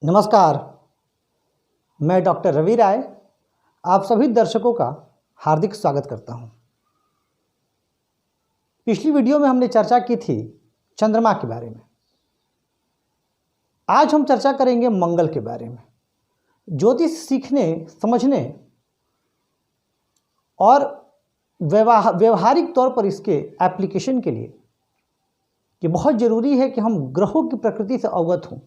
नमस्कार, मैं डॉक्टर रवि राय आप सभी दर्शकों का हार्दिक स्वागत करता हूं। पिछली वीडियो में हमने चर्चा की थी चंद्रमा के बारे में। आज हम चर्चा करेंगे मंगल के बारे में। ज्योतिष सीखने, समझने और व्यवहारिक तौर पर इसके एप्लीकेशन के लिए ये बहुत ज़रूरी है कि हम ग्रहों की प्रकृति से अवगत हों।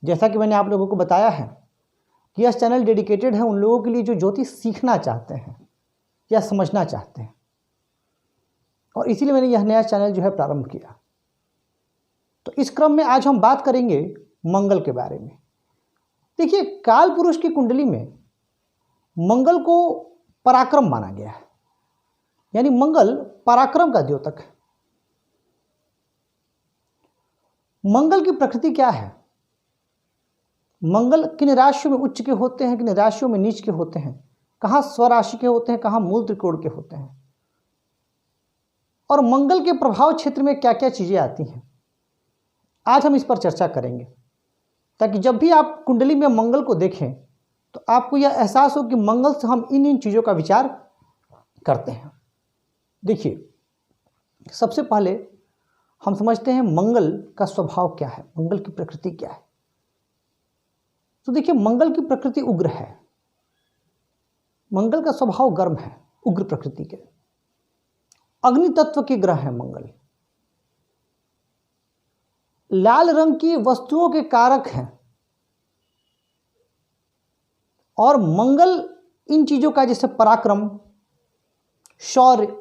जैसा कि मैंने आप लोगों को बताया है कि यह चैनल डेडिकेटेड है उन लोगों के लिए जो ज्योतिष सीखना चाहते हैं या समझना चाहते हैं, और इसीलिए मैंने यह नया चैनल जो है प्रारंभ किया। तो इस क्रम में आज हम बात करेंगे मंगल के बारे में। देखिए, काल पुरुष की कुंडली में मंगल को पराक्रम माना गया है, यानी मंगल पराक्रम का द्योतक है। मंगल की प्रकृति क्या है? मंगल किन राशियों में उच्च के होते हैं, किन राशियों में नीच के होते हैं, कहाँ स्वराशि के होते हैं, कहाँ मूल त्रिकोण के होते हैं, और मंगल के प्रभाव क्षेत्र में क्या क्या चीज़ें आती हैं, आज हम इस पर चर्चा करेंगे, ताकि जब भी आप कुंडली में मंगल को देखें तो आपको यह एहसास हो कि मंगल से हम इन इन चीज़ों का विचार करते हैं। देखिए, सबसे पहले हम समझते हैं मंगल का स्वभाव क्या है, मंगल की प्रकृति क्या है। तो देखिए, मंगल की प्रकृति उग्र है। मंगल का स्वभाव गर्म है, उग्र प्रकृति के, अग्नि तत्व के ग्रह है मंगल। लाल रंग की वस्तुओं के कारक हैं, और मंगल इन चीजों का जैसे पराक्रम, शौर्य,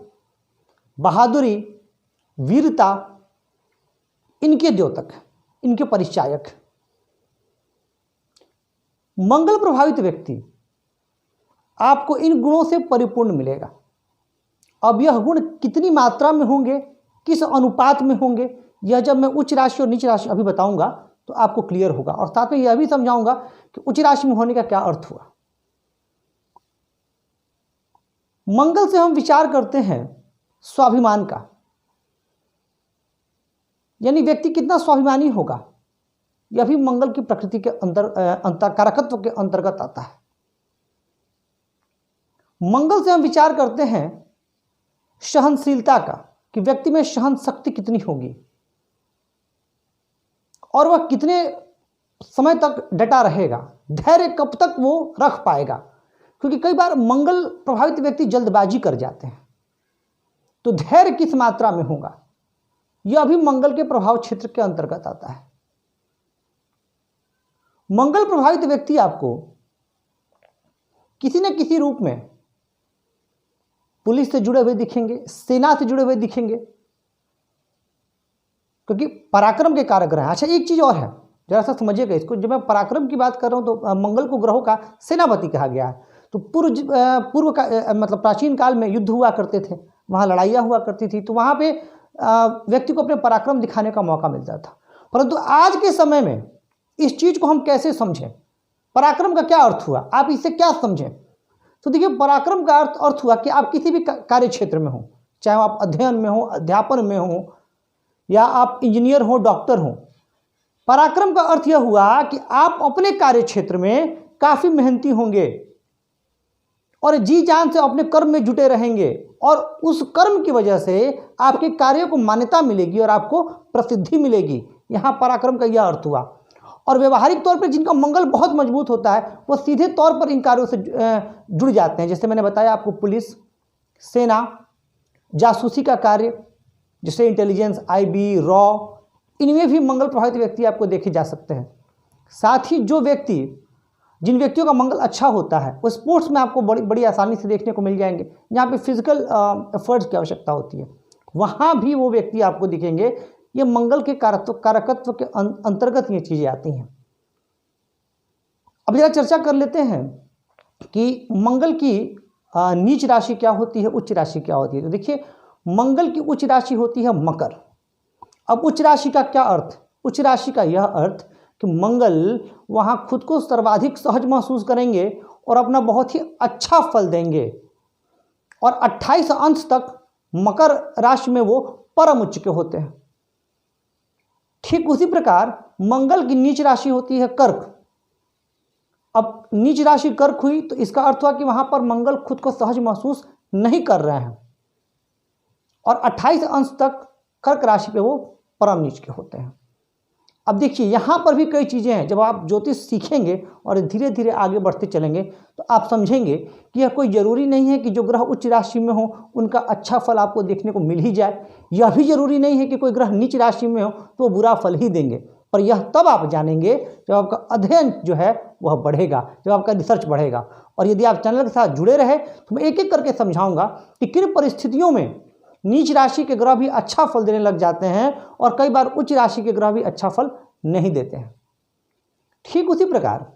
बहादुरी, वीरता, इनके द्योतक, इनके परिचायक। मंगल प्रभावित व्यक्ति आपको इन गुणों से परिपूर्ण मिलेगा। अब यह गुण कितनी मात्रा में होंगे, किस अनुपात में होंगे, यह जब मैं उच्च राशि और नीच राशि अभी बताऊंगा तो आपको क्लियर होगा, और साथ में यह भी समझाऊंगा कि उच्च राशि में होने का क्या अर्थ हुआ। मंगल से हम विचार करते हैं स्वाभिमान का, यानी व्यक्ति कितना स्वाभिमानी होगा, यह भी मंगल की प्रकृति के कारकत्व के अंतर्गत आता है। मंगल से हम विचार करते हैं सहनशीलता का, कि व्यक्ति में सहन शक्ति कितनी होगी और वह कितने समय तक डटा रहेगा, धैर्य कब तक वो रख पाएगा, क्योंकि कई बार मंगल प्रभावित व्यक्ति जल्दबाजी कर जाते हैं। तो धैर्य किस मात्रा में होगा, यह भी मंगल के प्रभाव क्षेत्र के अंतर्गत आता है। मंगल प्रभावित व्यक्ति आपको किसी न किसी रूप में पुलिस से जुड़े हुए दिखेंगे, सेना से जुड़े हुए दिखेंगे, क्योंकि पराक्रम के कारक ग्रह हैं। अच्छा, एक चीज और है, जरा सा समझिएगा इसको। जब मैं पराक्रम की बात कर रहा हूं तो मंगल को ग्रहों का सेनापति कहा गया है। तो पूर्व का मतलब प्राचीन काल में युद्ध हुआ करते थे, वहां लड़ाइयाँ हुआ करती थी, तो वहां पे व्यक्ति को अपने पराक्रम दिखाने का मौका मिलता था। परंतु आज के समय में इस चीज को हम कैसे समझें, पराक्रम का क्या अर्थ हुआ, आप इससे क्या समझें? तो देखिए, पराक्रम का अर्थ हुआ कि आप किसी भी कार्य क्षेत्र में हो, चाहे आप अध्ययन में हो, अध्यापन में हो, या आप इंजीनियर हो, डॉक्टर हो। पराक्रम का अर्थ यह हुआ कि आप अपने कार्य क्षेत्र में काफी मेहनती होंगे और जी जान से अपने कर्म में जुटे रहेंगे, और उस कर्म की वजह से आपके कार्यों को मान्यता मिलेगी और आपको प्रसिद्धि मिलेगी। यहां पराक्रम का यह अर्थ हुआ। और व्यवहारिक तौर पर जिनका मंगल बहुत मजबूत होता है, वो सीधे तौर पर इन कार्यों से जुड़ जाते हैं। जैसे मैंने बताया आपको, पुलिस, सेना, जासूसी का कार्य, जैसे इंटेलिजेंस, IB, रॉ, इनमें भी मंगल प्रभावित व्यक्ति आपको देखे जा सकते हैं। साथ ही जिन व्यक्तियों का मंगल अच्छा होता है, वो स्पोर्ट्स में आपको बड़ी आसानी से देखने को मिल जाएंगे, जहाँ पे फिजिकल एफर्ट्स की आवश्यकता होती है, वहाँ भी वो व्यक्ति आपको दिखेंगे। ये मंगल के कारकत्व के अंतर्गत ये चीजें आती हैं। अब जरा चर्चा कर लेते हैं कि मंगल की नीच राशि क्या होती है, उच्च राशि क्या होती है। तो देखिए, मंगल की उच्च राशि होती है मकर। अब उच्च राशि का क्या अर्थ? उच्च राशि का यह अर्थ कि मंगल वहां खुद को सर्वाधिक सहज महसूस करेंगे और अपना बहुत ही अच्छा फल देंगे, और 28 अंश तक मकर राशि में वो परम उच्च के होते हैं। ठीक उसी प्रकार मंगल की नीच राशि होती है कर्क। अब नीच राशि कर्क हुई तो इसका अर्थ हुआ कि वहां पर मंगल खुद को सहज महसूस नहीं कर रहे हैं और 28 अंश तक कर्क राशि पे वो परम नीच के होते हैं। अब देखिए यहाँ पर भी कई चीज़ें हैं। जब आप ज्योतिष सीखेंगे और धीरे धीरे आगे बढ़ते चलेंगे तो आप समझेंगे कि यह कोई ज़रूरी नहीं है कि जो ग्रह उच्च राशि में हो उनका अच्छा फल आपको देखने को मिल ही जाए। यह भी जरूरी नहीं है कि कोई ग्रह नीच राशि में हो तो वो बुरा फल ही देंगे। पर यह तब आप जानेंगे जब आपका अध्ययन जो है वह बढ़ेगा, जब आपका रिसर्च बढ़ेगा। और यदि आप चैनल के साथ जुड़े रहे तो मैं एक एक करके समझाऊंगा कि किन परिस्थितियों में नीच राशि के ग्रह भी अच्छा फल देने लग जाते हैं और कई बार उच्च राशि के ग्रह भी अच्छा फल नहीं देते हैं। ठीक उसी प्रकार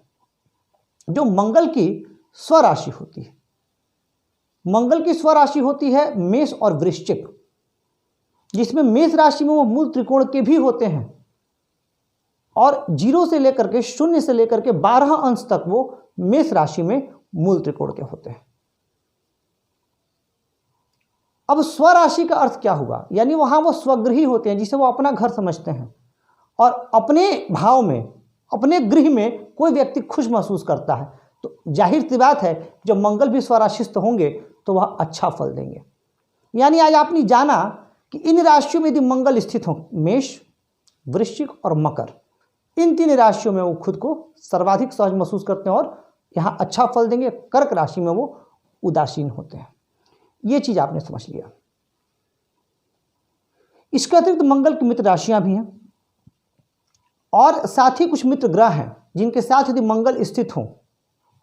जो मंगल की स्वराशि होती है, मंगल की स्वराशि होती है मेष और वृश्चिक, जिसमें मेष राशि में वो मूल त्रिकोण के भी होते हैं और 0 से लेकर के 0 से लेकर के 12 अंश तक वो मेष राशि में मूल त्रिकोण के होते हैं। अब स्वराशि का अर्थ क्या हुआ, यानी वहां वो स्वगृही होते हैं जिसे वो अपना घर समझते हैं और अपने भाव में, अपने गृह में कोई व्यक्ति खुश महसूस करता है। तो जाहिर सी बात है जब मंगल भी स्वराशिस्थ होंगे तो वह अच्छा फल देंगे। यानी आज आपने जाना कि इन राशियों में यदि मंगल स्थित हो, मेष, वृश्चिक और मकर, इन 3 राशियों में वो खुद को सर्वाधिक सहज महसूस करते हैं और यहाँ अच्छा फल देंगे। कर्क राशि में वो उदासीन होते हैं। ये चीज आपने समझ लिया। इसके अतिरिक्त मंगल की मित्र राशियां भी हैं और साथ ही कुछ मित्र ग्रह हैं जिनके साथ यदि मंगल स्थित हों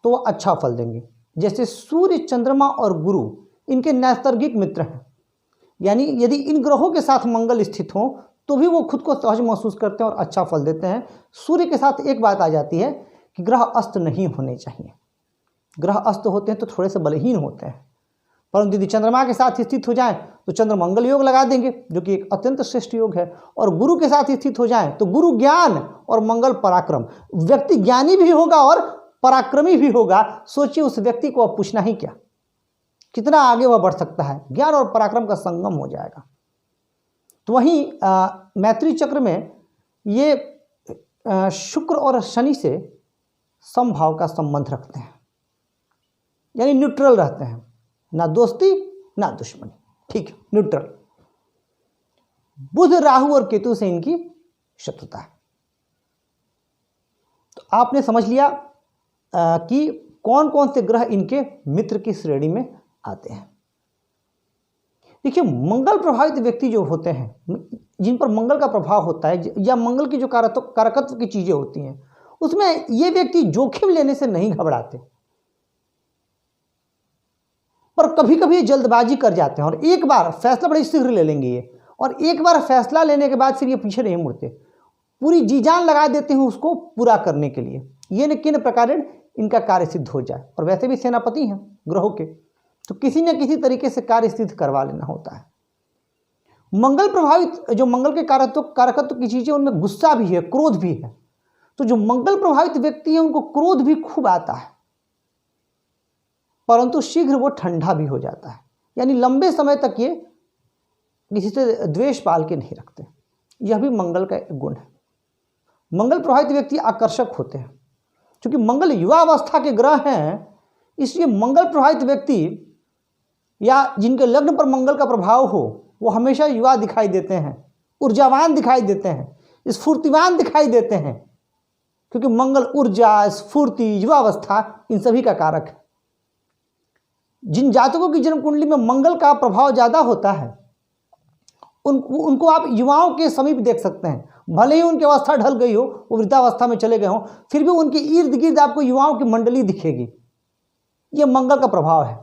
तो वह अच्छा फल देंगे। जैसे सूर्य, चंद्रमा और गुरु इनके नैसर्गिक मित्र हैं। यानी यदि इन ग्रहों के साथ मंगल स्थित हो तो भी वो खुद को सहज महसूस करते हैं और अच्छा फल देते हैं। सूर्य के साथ एक बात आ जाती है कि ग्रह अस्त नहीं होने चाहिए। ग्रह अस्त होते हैं तो थोड़े से बलहीन होते हैं, परंतु यदि चंद्रमा के साथ स्थित हो जाएं तो चंद्र मंगल योग लगा देंगे जो कि एक अत्यंत श्रेष्ठ योग है। और गुरु के साथ स्थित हो जाएं तो गुरु ज्ञान और मंगल पराक्रम। व्यक्ति ज्ञानी भी होगा और पराक्रमी भी होगा। सोचिए उस व्यक्ति को अब पूछना ही क्या, कितना आगे वह बढ़ सकता है। ज्ञान और पराक्रम का संगम हो जाएगा। तो वहीं मैत्री चक्र में ये शुक्र और शनि से समभाव का संबंध रखते हैं, यानी न्यूट्रल रहते हैं, ना दोस्ती ना दुश्मनी, ठीक है, न्यूट्रल। बुध, राहु और केतु से इनकी शत्रुता है। तो आपने समझ लिया कि कौन कौन से ग्रह इनके मित्र की श्रेणी में आते हैं। देखिए, मंगल प्रभावित व्यक्ति जो होते हैं, जिन पर मंगल का प्रभाव होता है या मंगल की जो कारकत्व की चीजें होती हैं, उसमें ये व्यक्ति जोखिम लेने से नहीं घबराते, पर कभी कभी जल्दबाजी कर जाते हैं और एक बार फैसला बड़े शीघ्र ले लेंगे ये, और एक बार फैसला लेने के बाद फिर ये पीछे नहीं मुड़ते, पूरी जी जान लगा देते हैं उसको पूरा करने के लिए। ये न किन प्रकार इनका कार्य सिद्ध हो जाए। और वैसे भी सेनापति हैं ग्रहों के, तो किसी न किसी तरीके से कार्य सिद्ध करवा लेना होता है। मंगल प्रभावित जो मंगल के कारकत्व की चीजें, उनमें गुस्सा भी है, क्रोध भी है। तो जो मंगल प्रभावित व्यक्ति है उनको क्रोध भी खूब आता है, परंतु शीघ्र वो ठंडा भी हो जाता है। यानी लंबे समय तक ये किसी से द्वेष पाल के नहीं रखते। यह भी मंगल का एक गुण है। मंगल प्रभावित व्यक्ति आकर्षक होते हैं। क्योंकि मंगल युवा अवस्था के ग्रह हैं, इसलिए मंगल प्रभावित व्यक्ति या जिनके लग्न पर मंगल का प्रभाव हो वो हमेशा युवा दिखाई देते हैं, ऊर्जावान दिखाई देते हैं, स्फूर्तिवान दिखाई देते हैं। क्योंकि मंगल ऊर्जा, स्फूर्ति, युवावस्था इन सभी का कारक है। जिन जातकों की जन्म कुंडली में मंगल का प्रभाव ज्यादा होता है उनको आप युवाओं के समीप देख सकते हैं। भले ही उनकी अवस्था ढल गई हो, वो वृद्धावस्था में चले गए हों, फिर भी उनके इर्द गिर्द आपको युवाओं की मंडली दिखेगी। ये मंगल का प्रभाव है।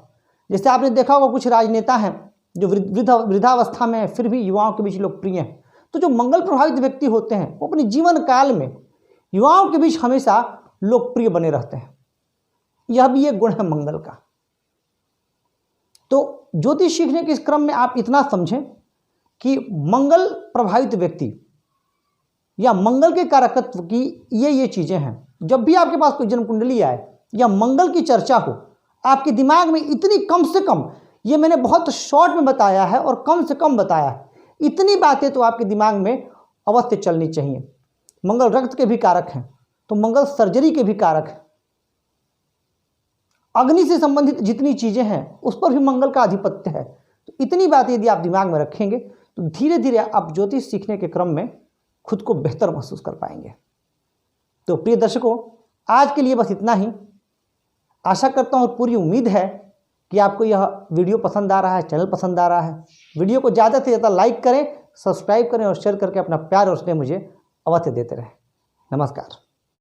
जैसे आपने देखा होगा कुछ राजनेता हैं जो वृद्धावस्था में फिर भी युवाओं के बीच लोकप्रिय हैं। तो जो मंगल प्रभावित व्यक्ति होते हैं वो अपने जीवन काल में युवाओं के बीच हमेशा लोकप्रिय बने रहते हैं। यह भी एक गुण है मंगल का। तो ज्योतिष सीखने के इस क्रम में आप इतना समझें कि मंगल प्रभावित व्यक्ति या मंगल के कारकत्व की ये चीजें हैं। जब भी आपके पास कोई जन्म कुंडली आए या मंगल की चर्चा हो, आपके दिमाग में इतनी, कम से कम, ये मैंने बहुत शॉर्ट में बताया है और कम से कम बताया है, इतनी बातें तो आपके दिमाग में अवश्य चलनी चाहिए। मंगल रक्त के भी कारक हैं, तो मंगल सर्जरी के भी कारक है। अग्नि से संबंधित जितनी चीज़ें हैं उस पर भी मंगल का आधिपत्य है। तो इतनी बात यदि आप दिमाग में रखेंगे तो धीरे धीरे आप ज्योतिष सीखने के क्रम में खुद को बेहतर महसूस कर पाएंगे। तो प्रिय दर्शकों, आज के लिए बस इतना ही। आशा करता हूँ और पूरी उम्मीद है कि आपको यह वीडियो पसंद आ रहा है, चैनल पसंद आ रहा है। वीडियो को ज़्यादा से ज़्यादा लाइक करें, सब्सक्राइब करें और शेयर करके अपना प्यार और स्नेह मुझे अवश्य देते रहें। नमस्कार।